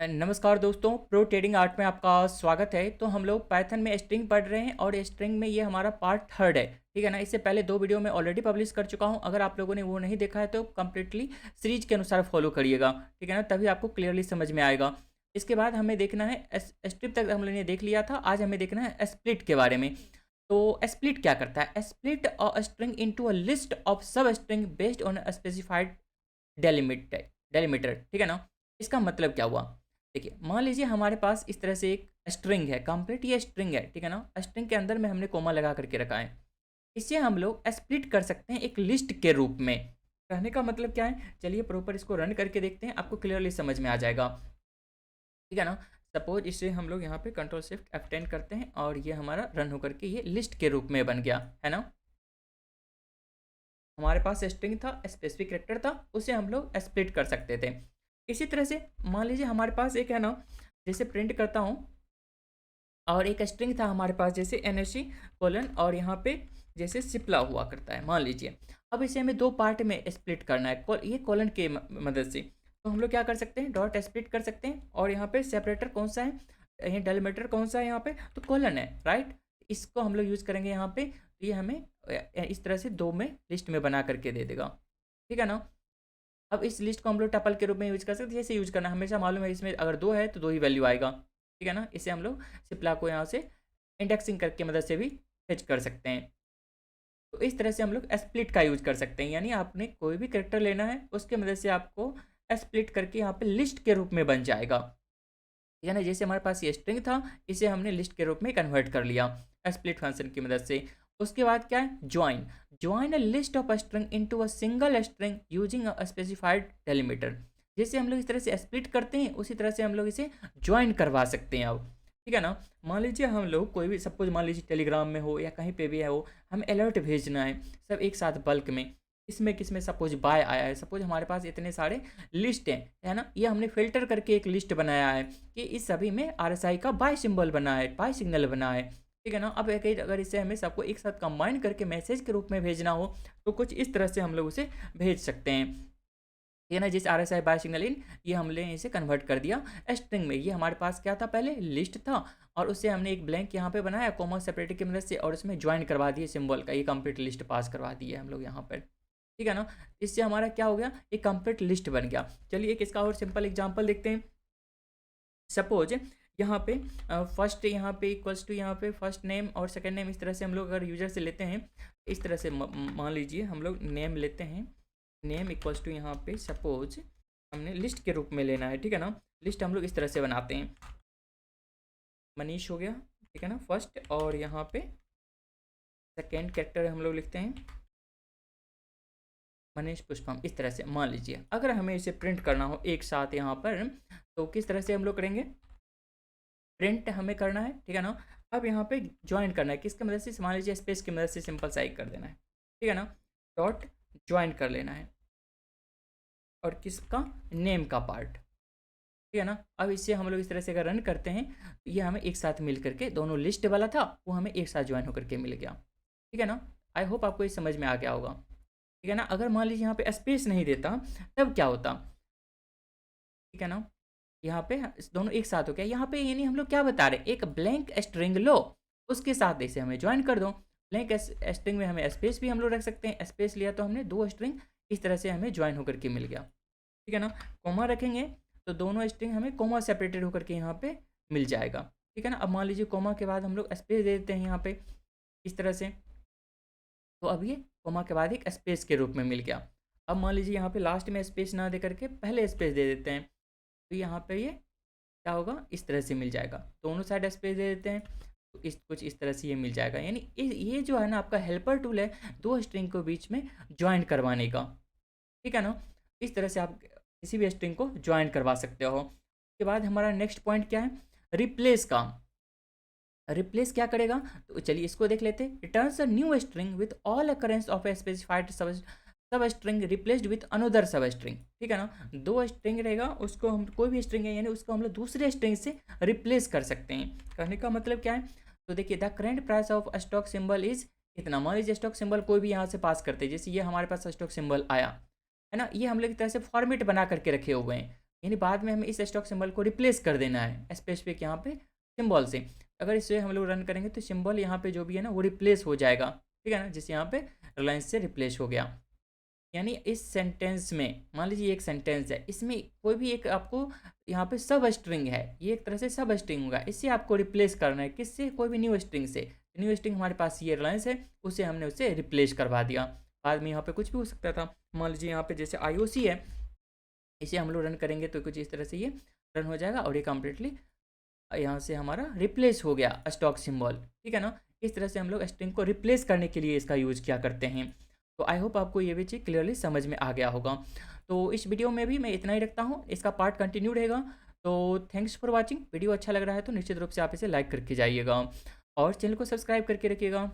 नमस्कार दोस्तों, pro trading art में आपका स्वागत है। तो हम लोग पाइथन में स्ट्रिंग पढ़ रहे हैं और स्ट्रिंग में ये हमारा पार्ट थर्ड है। ठीक है ना। इससे पहले 2 वीडियो में ऑलरेडी पब्लिश कर चुका हूँ। अगर आप लोगों ने वो नहीं देखा है तो कंप्लीटली सीरीज के अनुसार फॉलो करिएगा। ठीक है ना, तभी आपको क्लियरली समझ में आएगा। इसके बाद हमें देखना है स्ट्रिप तक हम लोगों ने देख लिया था। आज हमें देखना है स्प्लिट के बारे में। तो स्प्लिट क्या करता है? Split a string into a list of substring based on specified delimiter. ठीक है ना। इसका मतलब क्या हुआ? देखिए, मान लीजिए हमारे पास इस तरह से एक स्ट्रिंग है, कंप्लीट ये स्ट्रिंग है। ठीक है ना। स्ट्रिंग के अंदर में हमने कोमा लगा करके रखा है। इसे हम लोग स्प्लिट कर सकते हैं एक लिस्ट के रूप में। कहने का मतलब क्या है? चलिए प्रॉपर इसको रन करके देखते हैं, आपको क्लियरली समझ में आ जाएगा। ठीक है ना। सपोज इसे हम लोग यहाँ पे कंट्रोल शिफ्ट F10 करते हैं और ये हमारा रन होकर के ये लिस्ट के रूप में बन गया है ना। हमारे पास स्ट्रिंग था, स्पेसिफिक कैरेक्टर था, उसे हम लोग स्प्लिट कर सकते थे। इसी तरह से मान लीजिए हमारे पास एक है ना, जैसे प्रिंट करता हूँ और एक स्ट्रिंग था हमारे पास जैसे NSC कोलन और यहाँ पे जैसे सिप्ला हुआ करता है मान लीजिए। अब इसे हमें 2 पार्ट में स्प्लिट करना है ये कोलन के मदद से। तो हम लोग क्या कर सकते हैं, डॉट स्प्लिट कर सकते हैं और यहाँ पे सेपरेटर कौन सा है, ये डेलिमीटर कौन सा है यहाँ पे, तो कोलन है, राइट। इसको हम लोग यूज़ करेंगे यहाँ पे। तो ये हमें इस तरह से 2 में लिस्ट में बना करके दे देगा। ठीक है ना। अब इस लिस्ट को हम लोग टपल के रूप में यूज़ कर सकते हैं। जैसे यूज़ करना हमेशा मालूम है, इसमें अगर 2 है तो 2 ही वैल्यू आएगा। ठीक है ना। इसे हम लोग सिप्ला को यहाँ से इंडेक्सिंग करके मदद से भी फेच कर सकते हैं। तो इस तरह से हम लोग स्प्लिट का यूज़ कर सकते हैं, यानी आपने कोई भी कैरेक्टर लेना है उसके मदद से आपको स्प्लिट करके यहाँ पे लिस्ट के रूप में बन जाएगा। ठीक है ना। जैसे हमारे पास ये स्ट्रिंग था, इसे हमने लिस्ट के रूप में कन्वर्ट कर लिया स्प्लिट फंक्शन की मदद से। उसके बाद क्या है, join. Join a list of a string into a single string using a specified delimiter. जैसे हम लोग इस तरह से स्प्लिट करते हैं उसी तरह से हम लोग इसे ज्वाइन करवा सकते हैं अब। ठीक है ना। मान लीजिए हम लोग कोई भी, सपोज मान लीजिए टेलीग्राम में हो या कहीं पे भी हो, हमें अलर्ट भेजना है सब एक साथ बल्क में। इसमें किसमें सपोज बाय आया है, सपोज हमारे पास इतने सारे लिस्ट हैं, है ना। ये हमने फिल्टर करके एक लिस्ट बनाया है कि इस सभी में RSI का बाय सिंबल बना है, बाय सिग्नल बना है। ठीक है ना। अब एक अगर इसे हमें सबको एक साथ कंबाइन करके मैसेज के रूप में भेजना हो तो कुछ इस तरह से हम लोग उसे भेज सकते हैं। ये ना, जिस RSI बाय सिग्नल इन, ये हमने इसे कन्वर्ट कर दिया स्ट्रिंग में। ये हमारे पास क्या था, पहले लिस्ट था और उससे हमने एक ब्लैंक यहाँ पे बनाया कॉमा सेपरेटर की मदद से और उसमें ज्वाइन करवा दिए सिंबल का, ये कंप्लीट लिस्ट पास करवा दिए हम लोग यहाँ पर। ठीक है ना। इससे हमारा क्या हो गया, एक कंप्लीट लिस्ट बन गया। चलिए एक इसका और सिंपल एग्जांपल देखते हैं। सपोज यहाँ पे फर्स्ट यहाँ पे इक्वल्स टू यहाँ पे फर्स्ट नेम और सेकंड नेम, इस तरह से हम लोग अगर यूजर से लेते हैं, इस तरह से मान लीजिए हम लोग नेम लेते हैं। नेम इक्वल्स टू यहाँ पे सपोज हमने लिस्ट के रूप में लेना है। ठीक है ना। लिस्ट हम लोग इस तरह से बनाते हैं। मनीष हो गया, ठीक है ना, फर्स्ट, और यहाँ पे सेकेंड कैरेक्टर हम लोग लिखते हैं मनीष पुष्पम। इस तरह से मान लीजिए अगर हमें इसे प्रिंट करना हो एक साथ यहाँ पर, तो किस तरह से हम लोग करेंगे, प्रिंट हमें करना है। ठीक है ना। अब यहाँ पे ज्वाइन करना है, किसकी मदद से, मान लीजिए स्पेस की मदद से सिंपल सा एक कर देना है। ठीक है ना। डॉट ज्वाइन कर लेना है और किसका, नेम का पार्ट। ठीक है ना। अब इसे हम लोग इस तरह से अगर रन करते हैं तो ये हमें एक साथ मिल करके, दोनों लिस्ट वाला था वो हमें एक साथ ज्वाइन होकर के मिल गया। ठीक है ना। आई होप आपको ये समझ में आ गया होगा। ठीक है ना। अगर मान लीजिए यहाँ पे स्पेस नहीं देता तब क्या होता। ठीक है ना। यहाँ पे दोनों एक साथ हो गया। यहाँ पे यानी हम लोग क्या बता रहे हैं, एक ब्लैंक स्ट्रिंग लो, उसके साथ इसे हमें ज्वाइन कर दो। ब्लैंक स्ट्रिंग में हमें स्पेस भी हम लोग रख सकते हैं। स्पेस लिया तो हमने 2 स्ट्रिंग इस तरह से हमें ज्वाइन होकर के मिल गया। ठीक है ना। कोमा रखेंगे तो दोनों स्ट्रिंग हमें कोमा सेपरेटेड होकर के यहाँ पे मिल जाएगा। ठीक है ना। अब मान लीजिए कोमा के बाद हम लोग स्पेस दे देते हैं यहाँ पे इस तरह से, तो अब ये कोमा के बाद एक स्पेस के रूप में मिल गया। अब मान लीजिए यहाँ पे लास्ट में स्पेस ना दे करके पहले स्पेस दे देते हैं, तो यहाँ पे ये क्या होगा, इस तरह से मिल जाएगा। दोनों साइड स्पेस दे देते हैं तो कुछ इस तरह से ये मिल जाएगा। यानी ये जो है ना आपका हेल्पर टूल है 2 स्ट्रिंग को बीच में ज्वाइन करवाने का। ठीक है ना। इस तरह से आप किसी भी स्ट्रिंग को ज्वाइन करवा सकते हो। उसके बाद हमारा नेक्स्ट पॉइंट क्या है, रिप्लेस का। रिप्लेस क्या करेगा, तो चलिए इसको देख लेते हैं। Returns a new string with all occurrence of a specified सब स्ट्रिंग रिप्लेस्ड विद अनदर सब स्ट्रिंग। ठीक है ना। 2 स्ट्रिंग रहेगा, उसको हम कोई भी स्ट्रिंग है यानी उसको हम लोग दूसरे स्ट्रिंग से रिप्लेस कर सकते हैं। कहने का मतलब क्या है, तो देखिए the current price of stock symbol is इतना। मान लीजिए स्टॉक सिंबल कोई भी यहाँ से पास करते हैं, जैसे ये हमारे पास स्टॉक सिंबल आया है ना, ये हम लोग की तरह से फॉर्मेट बना करके रखे हुए हैं। यानी बाद में हमें इस स्टॉक सिंबल को रिप्लेस कर देना है स्पेसिफिक यहाँ पे सिंबल से। अगर इसे हम लोग रन करेंगे तो सिंबल यहाँ पे जो भी है ना वो रिप्लेस हो जाएगा, ठीक है ना, जैसे यहाँ पे रिलायंस से रिप्लेस हो गया। यानी इस सेंटेंस में मान लीजिए एक सेंटेंस है, इसमें कोई भी एक आपको यहाँ पे सब स्ट्रिंग है, ये एक तरह से सब स्ट्रिंग होगा, इससे आपको रिप्लेस करना है किससे, कोई भी न्यू स्ट्रिंग से। न्यू स्ट्रिंग हमारे पास ये रिलायंस है, उसे हमने उससे रिप्लेस करवा दिया। बाद में यहाँ पे कुछ भी हो सकता था, मान लीजिए यहाँ पे जैसे IOC है, इसे हम लोग रन करेंगे तो कुछ इस तरह से ये रन हो जाएगा और ये कम्प्लीटली यहाँ से हमारा रिप्लेस हो गया स्टॉक सिंबल, ठीक है ना। इस तरह से हम लोग स्ट्रिंग को रिप्लेस करने के लिए इसका यूज़ किया करते हैं। तो आई होप आपको ये भी चीज़ क्लियरली समझ में आ गया होगा। तो इस वीडियो में भी मैं इतना ही रखता हूँ, इसका पार्ट कंटिन्यू रहेगा। तो थैंक्स फॉर वॉचिंग। वीडियो अच्छा लग रहा है तो निश्चित रूप से आप इसे लाइक करके जाइएगा और चैनल को सब्सक्राइब करके रखिएगा।